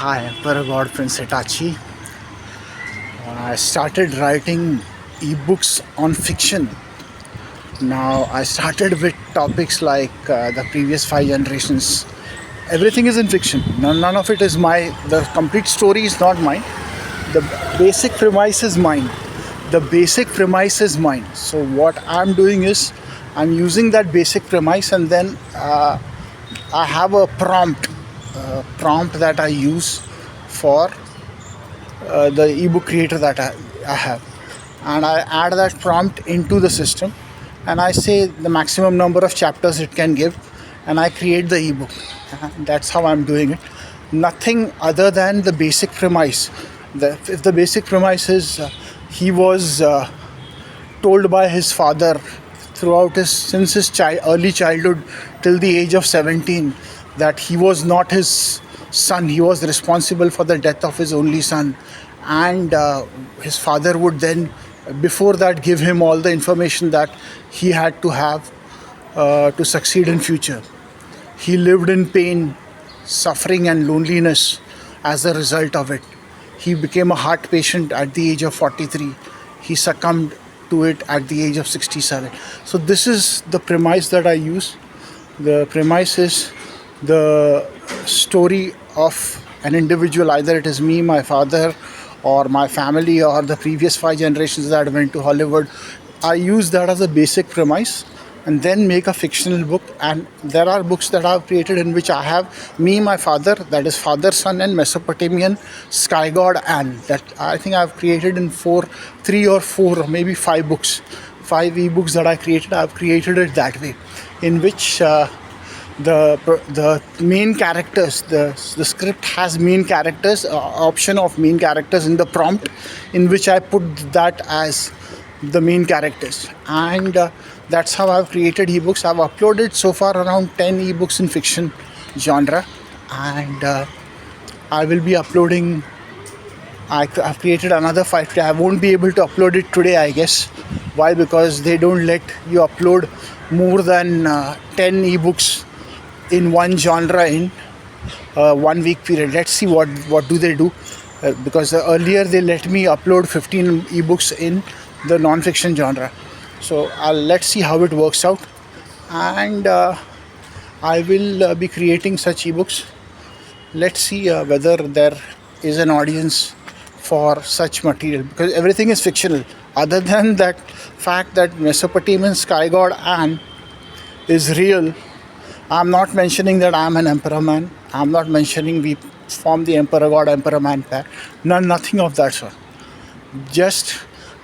Hi, Emperor God Prince Hitachi. I started writing ebooks on fiction. Now, I started with topics like the previous 5 generations. Everything is in fiction. None of it is the complete story is not mine. The basic premise is mine. The basic premise is mine. So, what I'm doing is I'm using that basic premise, and then I have a prompt that I use for the ebook creator that I have, and I add that prompt into the system, and I say the maximum number of chapters it can give, and I create the ebook. That's how I'm doing it. Nothing other than the basic premise. If the basic premise is he was told by his father throughout since his early childhood till the age of 17 that he was not his son, he was responsible for the death of his only son, and his father would then before that give him all the information that he had to have to succeed in future. He lived in pain, suffering and loneliness as a result of it. He became a heart patient at the age of 43. He succumbed to it at the age of 67. So this is the premise that I use. The premise is the story of an individual, either it is me, my father, or my family, or the previous 5 generations that went to Hollywood. I use that as a basic premise and then make a fictional book. And there are books that I've created in which I have me, my father, that is father, son, and Mesopotamian sky god An. That I think I've created in 3 or 4 or maybe 5 books, 5 ebooks that I created. I've created it that way, in which the main characters, the script has main characters, option of main characters in the prompt, in which I put that as the main characters, and that's how I've created ebooks. I've uploaded so far around 10 ebooks in fiction genre, and I will be uploading. I've created another 5 today. I won't be able to upload it today, I guess. Why? Because they don't let you upload more than 10 ebooks in one genre in 1 week period. Let's see what do they do, because earlier they let me upload 15 ebooks in the non-fiction genre. So let's see how it works out, and I will be creating such ebooks. Let's see whether there is an audience for such material, because everything is fictional other than that fact that Mesopotamian sky god An is real. I'm not mentioning that I'm an emperor man. I'm not mentioning we form the emperor god emperor man pair. Nothing of that sort. Just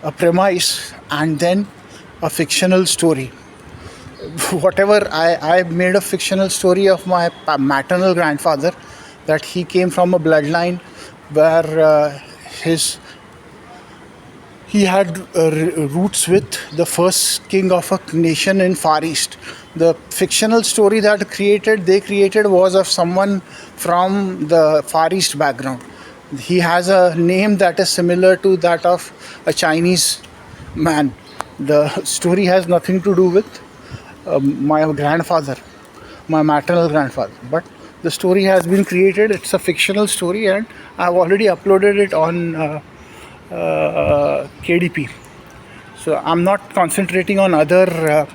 a premise and then a fictional story. Whatever I made a fictional story of my maternal grandfather, that he came from a bloodline where he had roots with the first king of a nation in Far East. The fictional story that they created was of someone from the Far East background. He has a name that is similar to that of a Chinese man. The story has nothing to do with my grandfather, my maternal grandfather, but the story has been created. It's a fictional story, and I've already uploaded it on KDP. So I'm not concentrating on other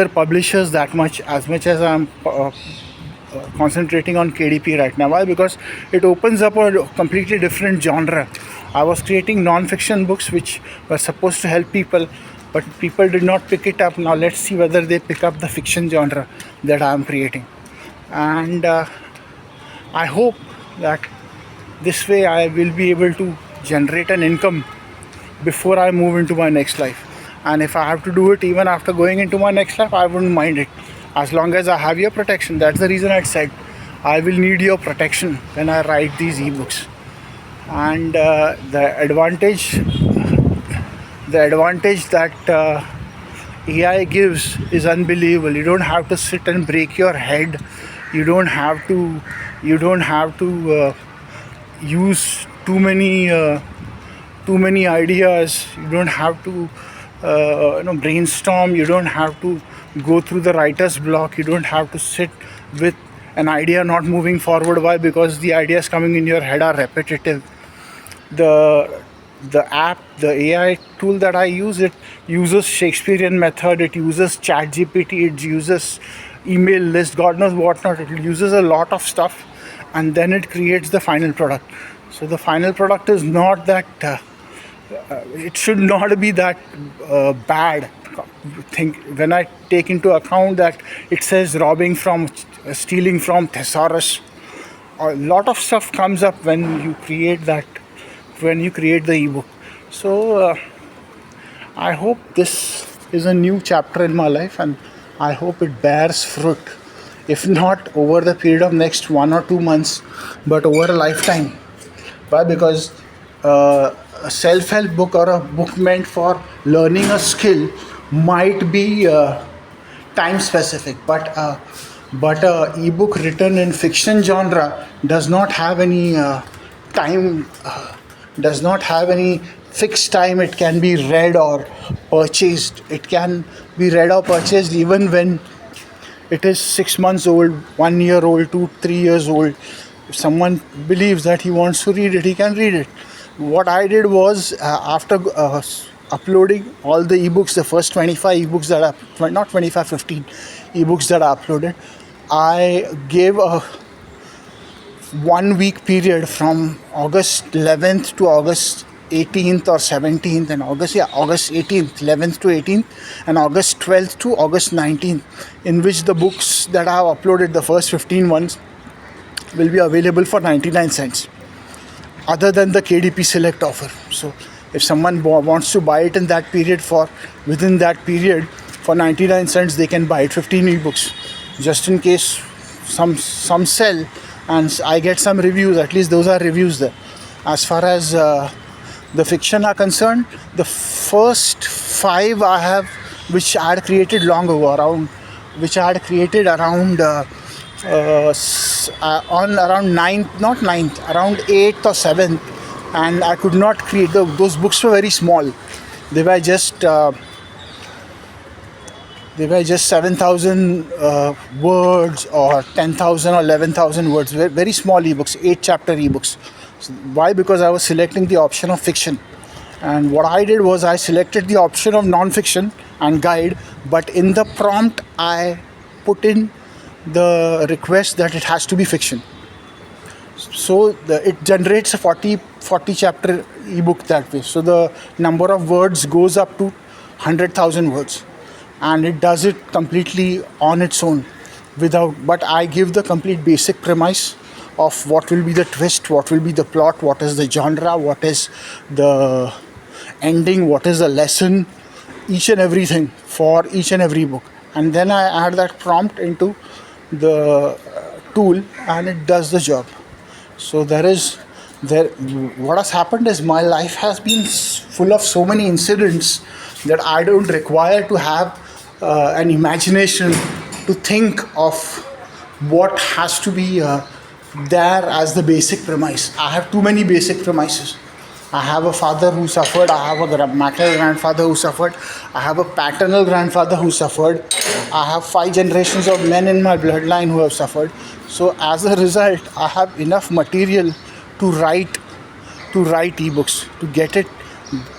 publishers that much, as much as I'm concentrating on KDP right now. Why? Because it opens up a completely different genre. I was creating non-fiction books which were supposed to help people, but people did not pick it up. Now let's see whether they pick up the fiction genre that I am creating, and I hope that this way I will be able to generate an income before I move into my next life. And if I have to do it even after going into my next life, I wouldn't mind it, as long as I have your protection. That's the reason I said I will need your protection when I write these ebooks. And the advantage that AI gives is unbelievable. You don't have to sit and break your head. You don't have to use too many ideas. You don't have to brainstorm. You don't have to go through the writer's block. You don't have to sit with an idea not moving forward. Why? Because the ideas coming in your head are repetitive. The AI tool that I use, it uses Shakespearean method, it uses chat GPT, it uses email list, god knows what not. It uses a lot of stuff, and then it creates the final product. So the final product is not that it should not be that bad. Think when I take into account that it says robbing from, stealing from thesaurus, a lot of stuff comes up when you create that, when you create the ebook. So I hope this is a new chapter in my life, and I hope it bears fruit, if not over the period of next 1 or 2 months, but over a lifetime. Why? Because a self-help book or a book meant for learning a skill might be time specific, but a ebook written in fiction genre does not have any time, does not have any fixed time. It can be read or purchased. It can be read or purchased even when it is 6 months old, 1 year old, 2, 3 years old. If someone believes that he wants to read it, he can read it. What I did was, after uploading all the ebooks, the first 25 ebooks that I, not 25, 15 ebooks that I uploaded, I gave a 1 week period from August 11th to August 18th or 17th, and August 18th, 11th to 18th, and August 12th to August 19th, in which the books that I have uploaded, the first 15 ones, will be available for 99 cents, other than the KDP Select offer. So if someone wants to buy it in that period, for within that period, for 99 cents, they can buy it, 15 ebooks, just in case some sell and I get some reviews. At least those are reviews there. As far as the fiction are concerned, the first 5 I have, which I had created long ago, around on around 9th, not 9th, around 8th or 7th, and I could not create those books were very small. They were just 7,000 words or 10,000 or 11,000 words. Very small ebooks, 8-chapter ebooks. So why? Because I was selecting the option of fiction, and what I did was I selected the option of non-fiction and guide, but in the prompt I put in the request that it has to be fiction. So it generates a 40 chapter ebook that way. So the number of words goes up to 100,000 words, and it does it completely on its own, but I give the complete basic premise of what will be the twist, what will be the plot, what is the genre, what is the ending, what is the lesson, each and everything for each and every book. And then I add that prompt into the tool, and it does the job. So what has happened is, my life has been full of so many incidents that I don't require to have an imagination to think of what has to be there as the basic premise. I have too many basic premises. I have a father who suffered, I have a maternal grandfather who suffered, I have a paternal grandfather who suffered, I have 5 generations of men in my bloodline who have suffered. So as a result, I have enough material to write ebooks, to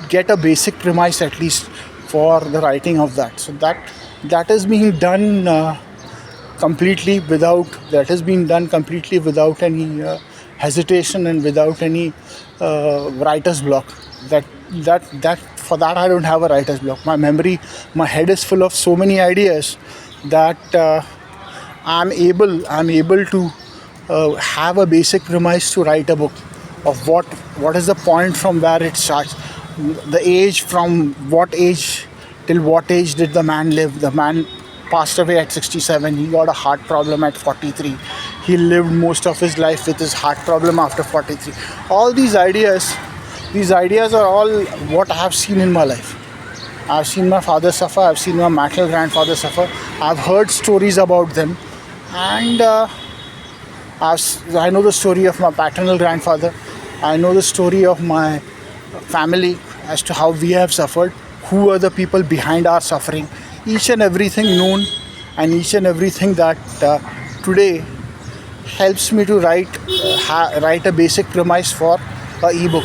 get a basic premise at least for the writing of that. So that is being done completely without any hesitation and without any writer's block. That for that I don't have a writer's block. My head is full of so many ideas that I'm able to have a basic premise to write a book of what is the point from where it starts, the age, from what age till what age did the man live. The man passed away at 67. He got a heart problem at 43. He lived most of his life with his heart problem after 43. All these ideas are all what I have seen in my life. I've seen my father suffer. I've seen my maternal grandfather suffer. I've heard stories about them, and I know the story of my paternal grandfather. I know the story of my family as to how we have suffered, who are the people behind our suffering. each and everything known, and each and everything that today helps me to write a basic premise for a ebook.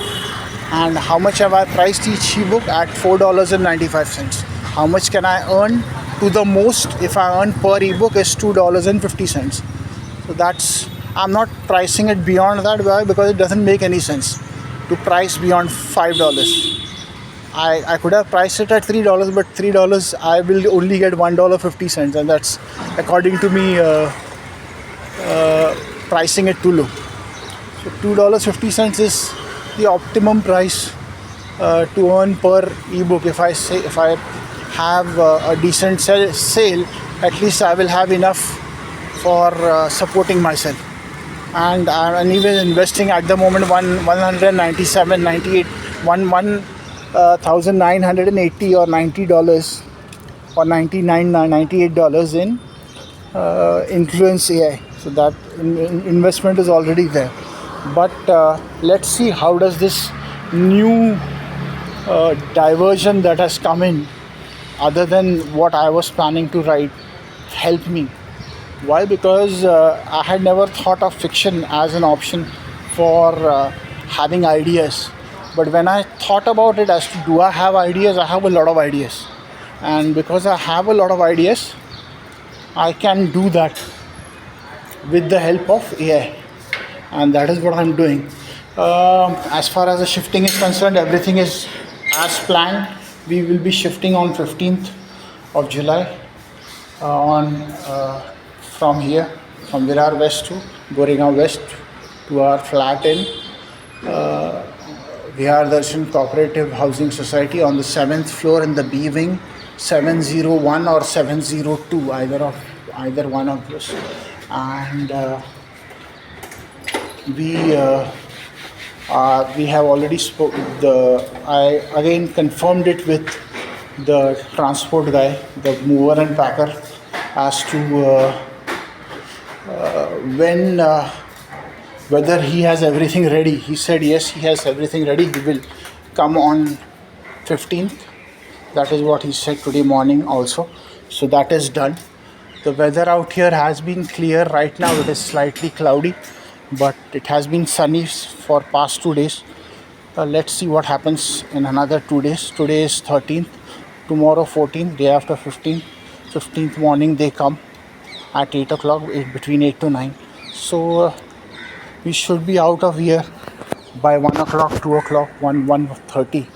And how much have I priced each ebook? At $4.95. How much can I earn? To the most, if I earn per ebook, is $2.50. So that's, I'm not pricing it beyond that. Why? Because it doesn't make any sense to price beyond $5. I could have priced it at $3, but $3 I will only get $1.50, and that's, according to me, pricing it too low. So $2.50 is the optimum price to earn per ebook. If I have a decent sale, at least I will have enough for supporting myself. And I'm even investing at the moment 197, 98, 1,980 or $90 or $98 in influence AI. So that investment is already there. But let's see how does this new diversion that has come in, other than what I was planning to write, help me. Why? Because I had never thought of fiction as an option for having ideas. But when I thought about it as to do I have ideas, I have a lot of ideas. And because I have a lot of ideas, I can do that with the help of AI. And that is what I'm doing. As far as the shifting is concerned, everything is as planned. We will be shifting on 15th of July from here, from Virar West to Goregaon West, to our flat in Vihar Darshan Cooperative Housing Society on the 7th floor in the B wing, 701 or 702, either one of those. And we have already I again confirmed it with the transport guy, the mover and packer, as to whether he has everything ready. He said yes, he has everything ready. He will come on 15th. That is what he said today morning also. So that is done. The weather out here has been clear. Right now it is slightly cloudy, but it has been sunny for past 2 days. Let's see what happens in another 2 days. Today is 13th, tomorrow 14th, day after 15th. 15th morning they come at 8 o'clock, between 8 to 9. So we should be out of here by 1 o'clock, 2 o'clock, 1:30,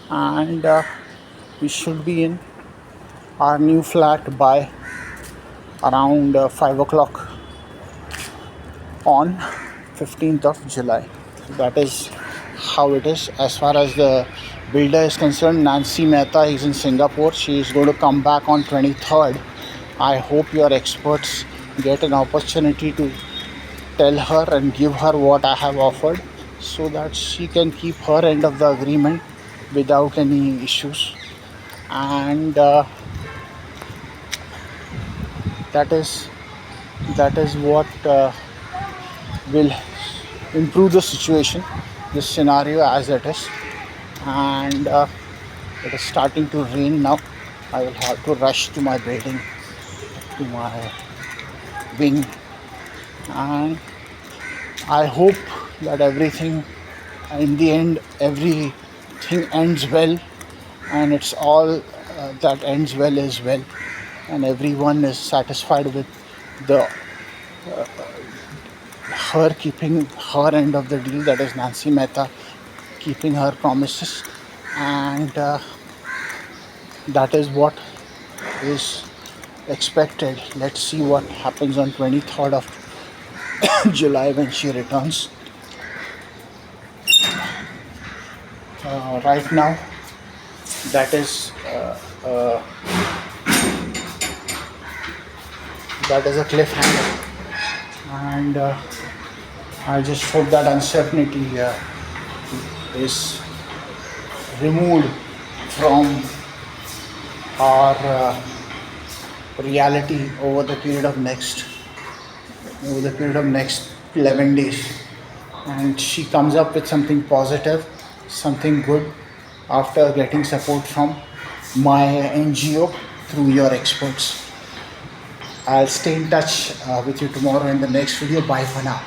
and we should be in our new flat by around 5 o'clock on 15th of July. So that is how it is. As far as the builder is concerned, Nancy Mehta is in Singapore. She is going to come back on 23rd. I hope your experts get an opportunity to tell her and give her what I have offered, so that she can keep her end of the agreement without any issues. And that is what will improve the situation, this scenario as it is. And it is starting to rain now. I will have to rush to my building, to my wing, and I hope that everything, in the end, everything ends well, and it's all that ends well is well, and everyone is satisfied with the her keeping her end of the deal, that is Nancy Mehta keeping her promises. And that is what is expected. Let's see what happens on 23rd of July when she returns. Right now, that is a cliffhanger, and I just hope that uncertainty is removed from our reality over the period of next 11 days, and she comes up with something positive, something good, after getting support from my NGO, through your experts. I'll stay in touch with you tomorrow in the next video. Bye for now.